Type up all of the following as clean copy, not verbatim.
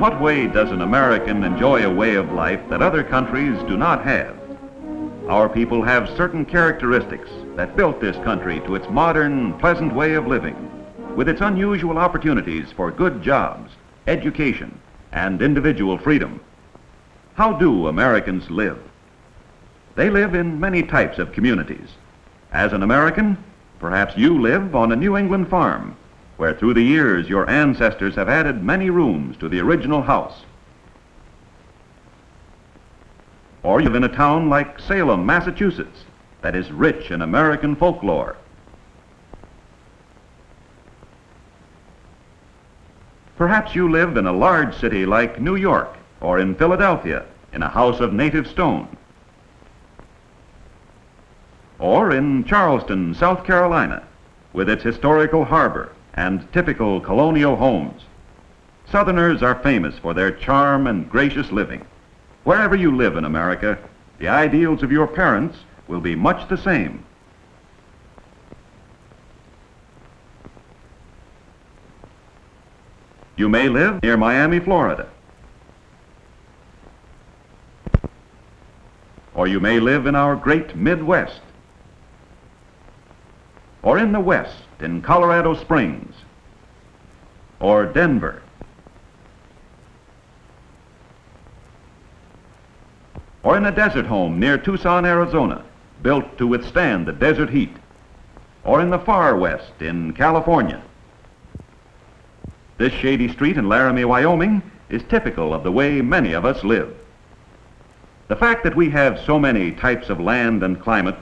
what way does an American enjoy a way of life that other countries do not have? Our people have certain characteristics that built this country to its modern, pleasant way of living, with its unusual opportunities for good jobs, education, and individual freedom. How do Americans live? They live in many types of communities. As an American, perhaps you live on a New England farm, where through the years your ancestors have added many rooms to the original house. Or you live in a town like Salem, Massachusetts, that is rich in American folklore. Perhaps you live in a large city like New York or in Philadelphia in a house of native stone. Or in Charleston, South Carolina, with its historical harbor and typical colonial homes. Southerners are famous for their charm and gracious living. Wherever you live in America, the ideals of your parents will be much the same. You may live near Miami, Florida. Or you may live in our great Midwest. Or in the West, in Colorado Springs. Or Denver. Or in a desert home near Tucson, Arizona, built to withstand the desert heat. Or in the far west in California. This shady street in Laramie, Wyoming is typical of the way many of us live. The fact that we have so many types of land and climate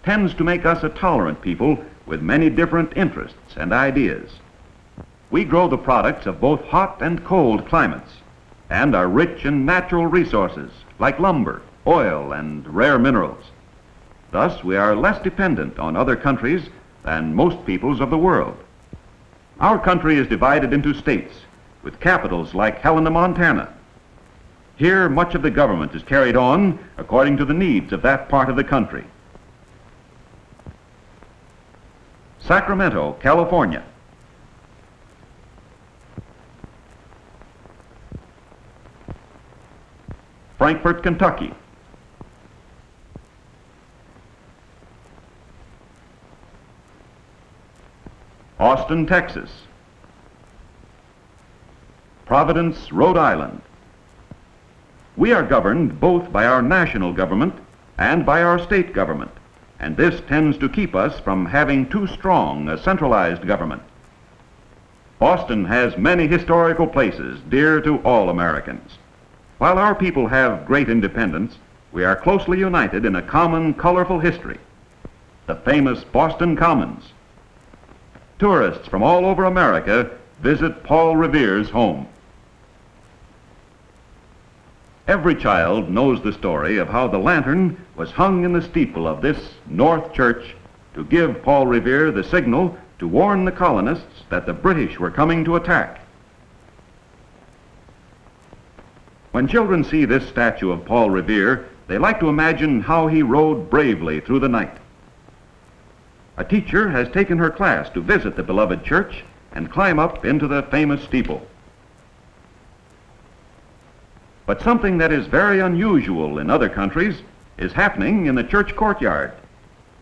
tends to make us a tolerant people with many different interests and ideas. We grow the products of both hot and cold climates and are rich in natural resources like lumber, oil, and rare minerals. Thus, we are less dependent on other countries than most peoples of the world. Our country is divided into states with capitals like Helena, Montana. Here, much of the government is carried on according to the needs of that part of the country. Sacramento, California. Frankfort, Kentucky. Austin, Texas. Providence, Rhode Island. We are governed both by our national government and by our state government, and this tends to keep us from having too strong a centralized government. Boston has many historical places dear to all Americans. While our people have great independence, we are closely united in a common, colorful history. The famous Boston Commons. Tourists from all over America visit Paul Revere's home. Every child knows the story of how the lantern was hung in the steeple of this North Church to give Paul Revere the signal to warn the colonists that the British were coming to attack. When children see this statue of Paul Revere, they like to imagine how he rode bravely through the night. A teacher has taken her class to visit the beloved church and climb up into the famous steeple. But something that is very unusual in other countries is happening in the church courtyard.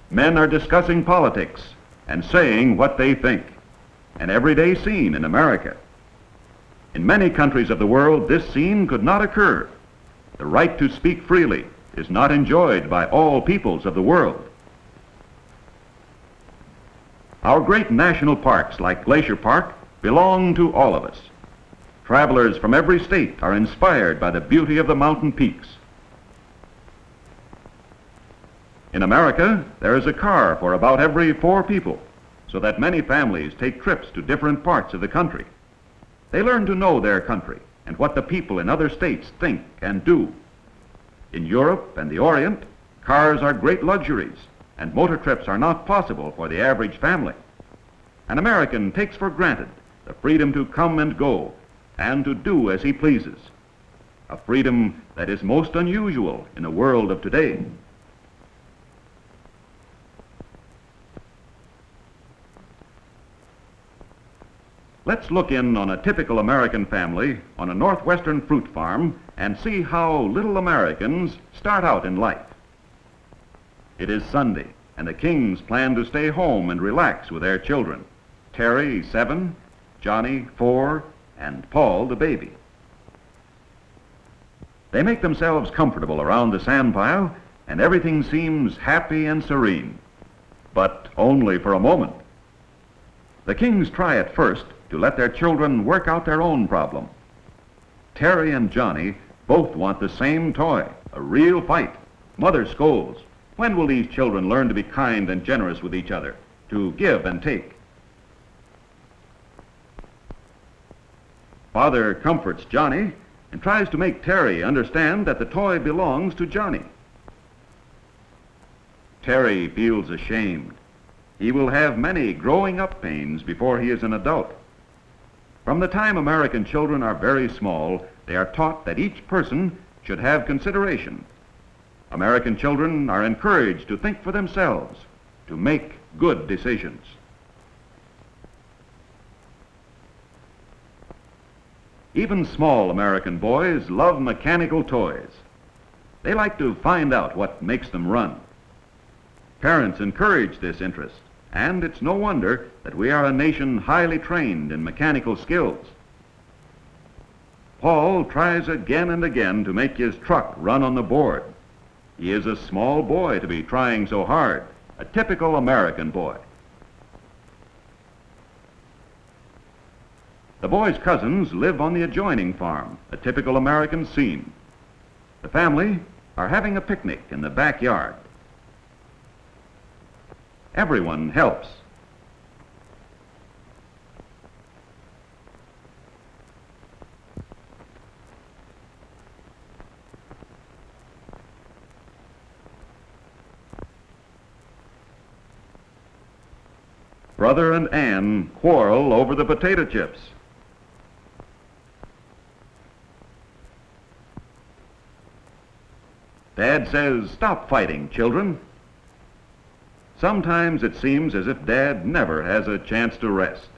Men are discussing politics and saying what they think, an everyday scene in America. In many countries of the world, this scene could not occur. The right to speak freely is not enjoyed by all peoples of the world. Our great national parks, like Glacier Park, belong to all of us. Travelers from every state are inspired by the beauty of the mountain peaks. In America, there is a car for about every 4 people, so that many families take trips to different parts of the country. They learn to know their country and what the people in other states think and do. In Europe and the Orient, cars are great luxuries, and motor trips are not possible for the average family. An American takes for granted the freedom to come and go and to do as he pleases, a freedom that is most unusual in the world of today. Let's look in on a typical American family on a northwestern fruit farm and see how little Americans start out in life. It is Sunday, and the Kings plan to stay home and relax with their children. Terry, 7, Johnny, 4, and Paul, the baby. They make themselves comfortable around the sand pile, and everything seems happy and serene. But only for a moment. The Kings try at first to let their children work out their own problem. Terry and Johnny both want the same toy, a real fight. Mother scolds. When will these children learn to be kind and generous with each other, to give and take? Father comforts Johnny and tries to make Terry understand that the toy belongs to Johnny. Terry feels ashamed. He will have many growing up pains before he is an adult. From the time American children are very small, they are taught that each person should have consideration. American children are encouraged to think for themselves, to make good decisions. Even small American boys love mechanical toys. They like to find out what makes them run. Parents encourage this interest, and it's no wonder that we are a nation highly trained in mechanical skills. Paul tries again and again to make his truck run on the board. He is a small boy to be trying so hard, a typical American boy. The boy's cousins live on the adjoining farm, a typical American scene. The family are having a picnic in the backyard. Everyone helps. Brother and Ann quarrel over the potato chips. Dad says, "Stop fighting, children." Sometimes it seems as if Dad never has a chance to rest.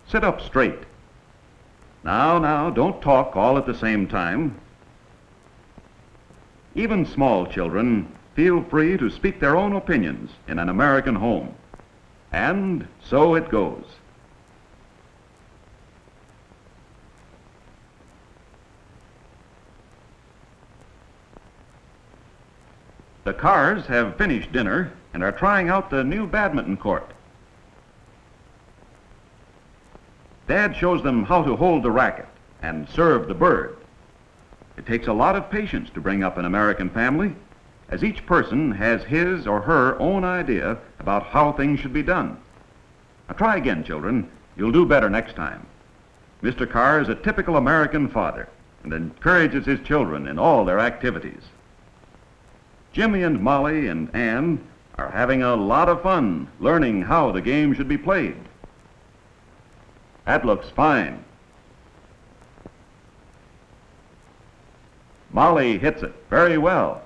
Sit up straight. Now, don't talk all at the same time. Even small children feel free to speak their own opinions in an American home. And so it goes. The Carrs have finished dinner and are trying out the new badminton court. Dad shows them how to hold the racket and serve the bird. It takes a lot of patience to bring up an American family, as each person has his or her own idea about how things should be done. Now try again, children. You'll do better next time. Mr. Carr is a typical American father and encourages his children in all their activities. Jimmy and Molly and Ann are having a lot of fun learning how the game should be played. That looks fine. Molly hits it very well.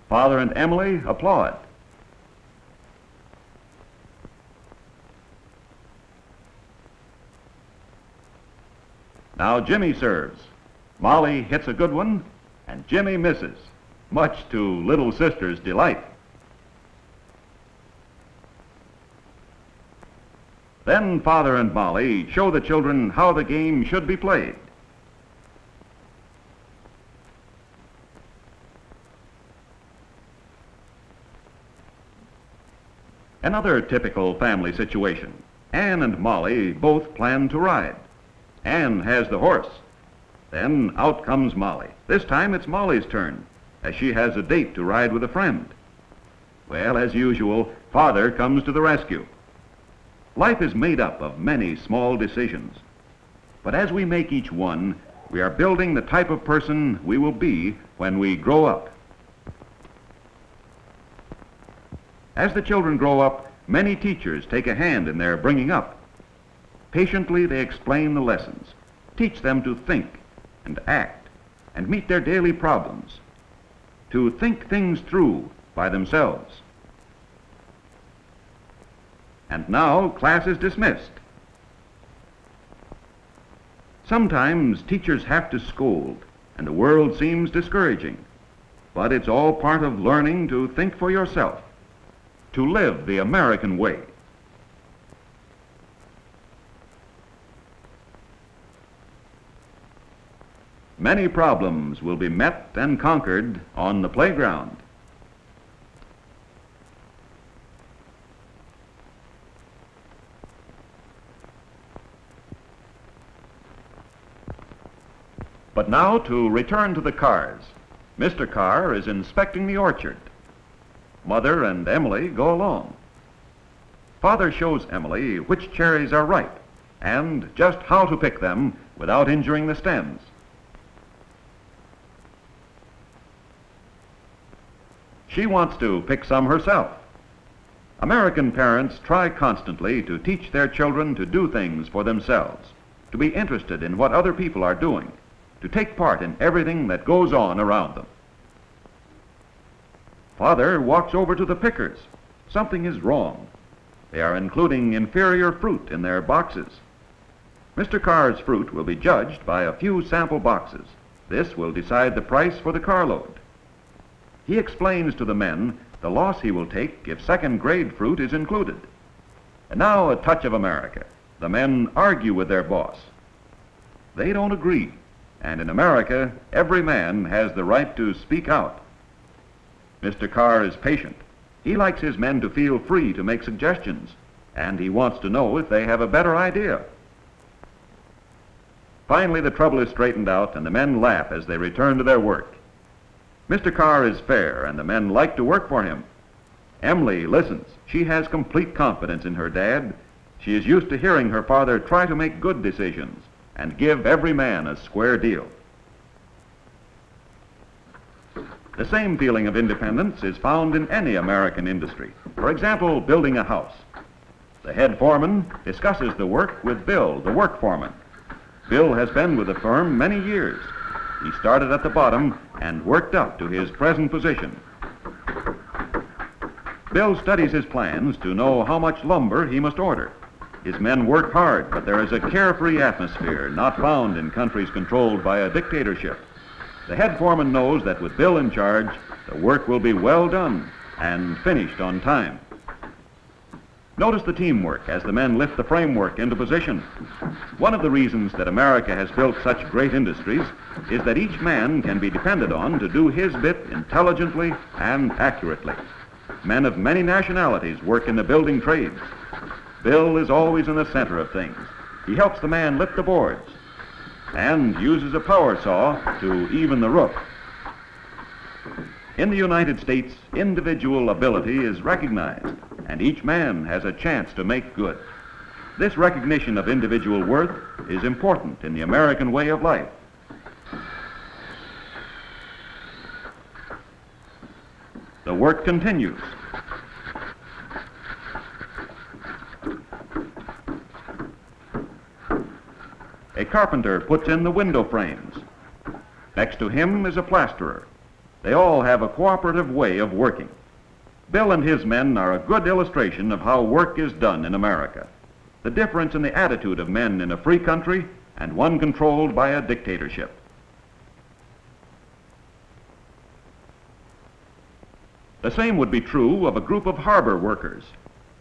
Father and Emily applaud. Now Jimmy serves. Molly hits a good one, and Jimmy misses, much to little sister's delight. Then Father and Molly show the children how the game should be played. Another typical family situation. Ann and Molly both plan to ride. Ann has the horse. Then out comes Molly. This time it's Molly's turn, as she has a date to ride with a friend. Well, as usual, Father comes to the rescue. Life is made up of many small decisions. But as we make each one, we are building the type of person we will be when we grow up. As the children grow up, many teachers take a hand in their bringing up. Patiently they explain the lessons, teach them to think and act, and meet their daily problems. to think things through by themselves. And now class is dismissed. Sometimes teachers have to scold, and the world seems discouraging, but it's all part of learning to think for yourself, to live the American way. Many problems will be met and conquered on the playground. But now to return to the cars. Mr. Carr is inspecting the orchard. Mother and Emily go along. Father shows Emily which cherries are ripe and just how to pick them without injuring the stems. She wants to pick some herself. American parents try constantly to teach their children to do things for themselves, to be interested in what other people are doing, to take part in everything that goes on around them. Father walks over to the pickers. Something is wrong. They are including inferior fruit in their boxes. Mr. Carr's fruit will be judged by a few sample boxes. This will decide the price for the carload. He explains to the men the loss he will take if second-grade fruit is included. And now a touch of America. The men argue with their boss. They don't agree, and in America, every man has the right to speak out. Mr. Carr is patient. He likes his men to feel free to make suggestions, and he wants to know if they have a better idea. Finally, the trouble is straightened out, and the men laugh as they return to their work. Mr. Carr is fair, and the men like to work for him. Emily listens. She has complete confidence in her dad. She is used to hearing her father try to make good decisions and give every man a square deal. The same feeling of independence is found in any American industry. For example, building a house. The head foreman discusses the work with Bill, the work foreman. Bill has been with the firm many years. He started at the bottom and worked up to his present position. Bill studies his plans to know how much lumber he must order. His men work hard, but there is a carefree atmosphere not found in countries controlled by a dictatorship. The head foreman knows that with Bill in charge, the work will be well done and finished on time. Notice the teamwork as the men lift the framework into position. One of the reasons that America has built such great industries is that each man can be depended on to do his bit intelligently and accurately. Men of many nationalities work in the building trades. Bill is always in the center of things. He helps the man lift the boards and uses a power saw to even the roof. In the United States, individual ability is recognized, and each man has a chance to make good. This recognition of individual worth is important in the American way of life. The work continues. A carpenter puts in the window frames. Next to him is a plasterer. They all have a cooperative way of working. Bill and his men are a good illustration of how work is done in America. The difference in the attitude of men in a free country and one controlled by a dictatorship. The same would be true of a group of harbor workers.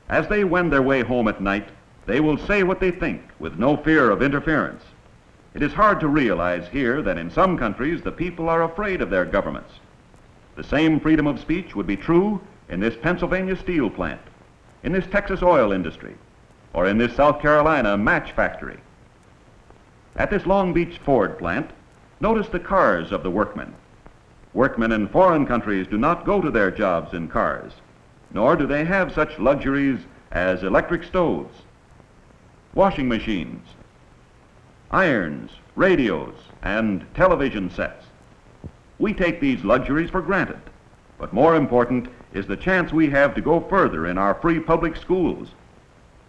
As they wend their way home at night, they will say what they think with no fear of interference. It is hard to realize here that in some countries the people are afraid of their governments. The same freedom of speech would be true in this Pennsylvania steel plant, in this Texas oil industry, or in this South Carolina match factory. At this Long Beach Ford plant, notice the cars of the workmen. Workmen in foreign countries do not go to their jobs in cars, nor do they have such luxuries as electric stoves, washing machines, irons, radios, and television sets. We take these luxuries for granted, but more important is the chance we have to go further in our free public schools.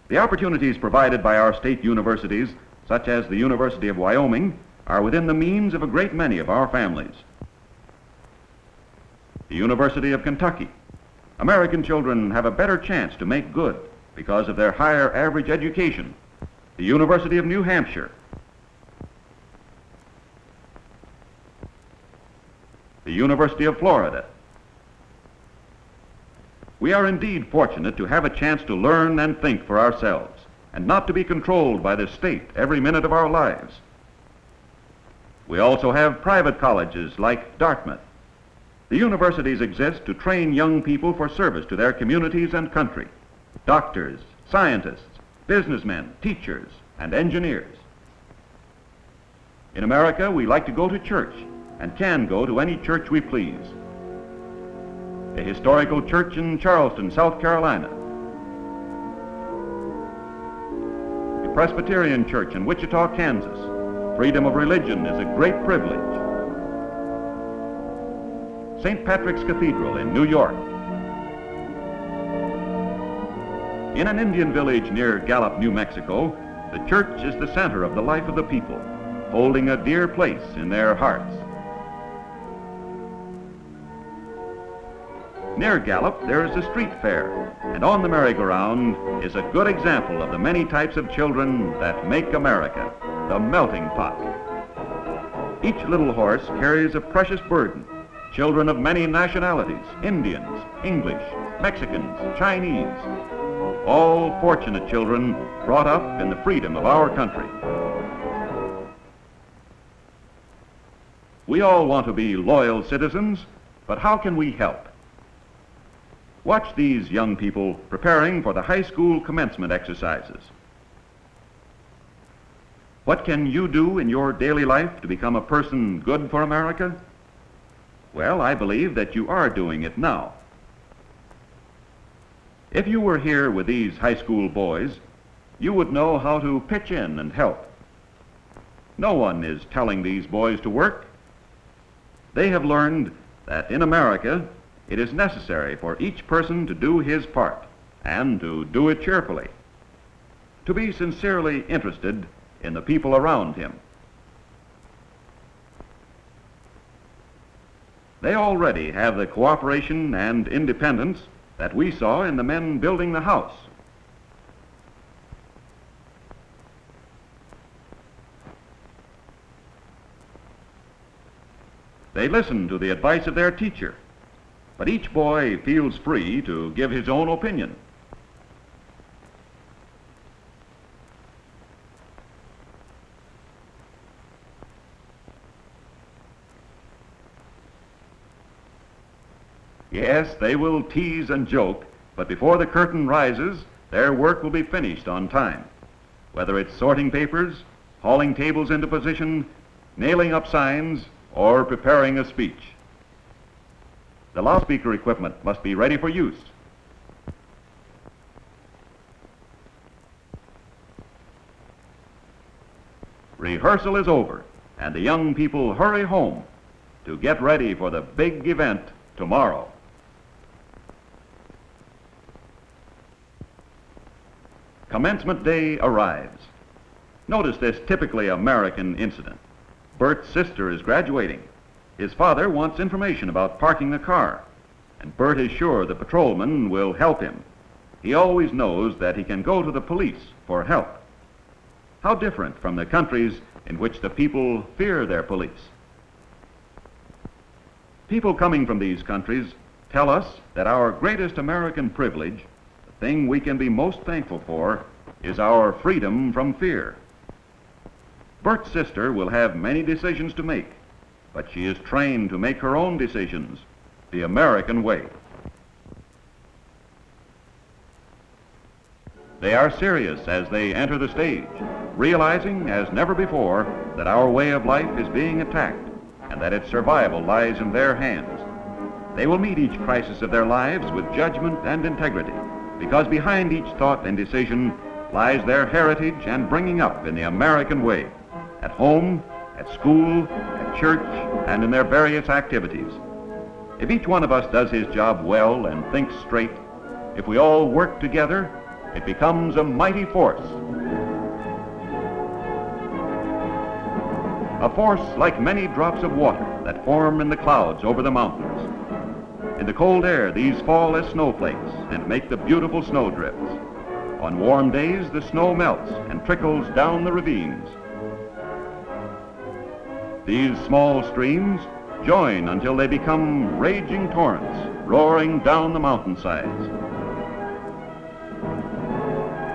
The opportunities provided by our state universities, such as the University of Wyoming, are within the means of a great many of our families. the University of Kentucky. American children have a better chance to make good because of their higher average education. The University of New Hampshire, the University of Florida. We are indeed fortunate to have a chance to learn and think for ourselves and not to be controlled by the state every minute of our lives. We also have private colleges like Dartmouth. The universities exist to train young people for service to their communities and country. Doctors, scientists, businessmen, teachers, and engineers. In America, we like to go to church and can go to any church we please. A historical church in Charleston, South Carolina. A Presbyterian church in Wichita, Kansas. Freedom of religion is a great privilege. St. Patrick's Cathedral in New York. In an Indian village near Gallup, New Mexico, the church is the center of the life of the people, holding a dear place in their hearts. Near Gallup, there is a street fair, and on the merry-go-round is a good example of the many types of children that make America, the melting pot. Each little horse carries a precious burden, children of many nationalities, Indians, English, Mexicans, Chinese, all fortunate children brought up in the freedom of our country. We all want to be loyal citizens, but how can we help? Watch these young people preparing for the high school commencement exercises. What can you do in your daily life to become a person good for America? Well, I believe that you are doing it now. If you were here with these high school boys, you would know how to pitch in and help. No one is telling these boys to work. They have learned that in America, it is necessary for each person to do his part and to do it cheerfully, to be sincerely interested in the people around him. They already have the cooperation and independence that we saw in the men building the house. They listen to the advice of their teacher, but each boy feels free to give his own opinion. Yes, they will tease and joke, but before the curtain rises, their work will be finished on time. Whether it's sorting papers, hauling tables into position, nailing up signs, or preparing a speech. The loudspeaker equipment must be ready for use. Rehearsal is over, and the young people hurry home to get ready for the big event tomorrow. Commencement day arrives. Notice this typically American incident. Bert's sister is graduating. His father wants information about parking the car, and Bert is sure the patrolman will help him. He always knows that he can go to the police for help. How different from the countries in which the people fear their police. People coming from these countries tell us that our greatest American privilege, the thing we can be most thankful for, is our freedom from fear. Bert's sister will have many decisions to make, but she is trained to make her own decisions the American way. They are serious as they enter the stage, realizing as never before that our way of life is being attacked and that its survival lies in their hands. They will meet each crisis of their lives with judgment and integrity, because behind each thought and decision lies their heritage and bringing up in the American way, at home, at school, at church, and in their various activities. If each one of us does his job well and thinks straight, if we all work together, it becomes a mighty force. A force like many drops of water that form in the clouds over the mountains. In the cold air, these fall as snowflakes and make the beautiful snowdrifts. On warm days, the snow melts and trickles down the ravines. These small streams join until they become raging torrents, roaring down the mountainsides.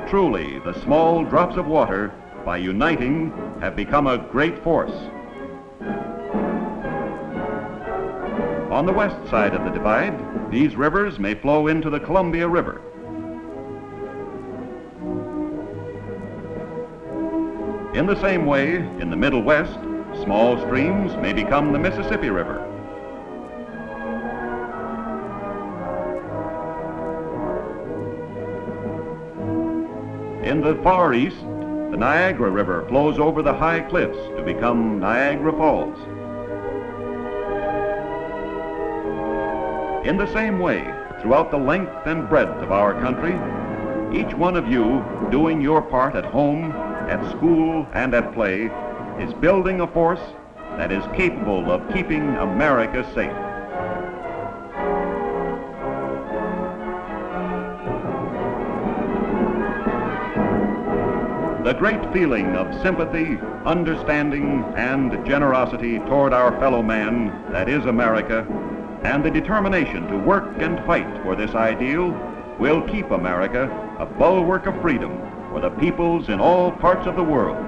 Truly, the small drops of water, by uniting, have become a great force. On the west side of the divide, these rivers may flow into the Columbia River. In the same way, in the Middle West, small streams may become the Mississippi River. In the Far East, the Niagara River flows over the high cliffs to become Niagara Falls. In the same way, throughout the length and breadth of our country, each one of you doing your part at home, at school, and at play is building a force that is capable of keeping America safe. The great feeling of sympathy, understanding, and generosity toward our fellow man that is America, and the determination to work and fight for this ideal will keep America a bulwark of freedom for the peoples in all parts of the world.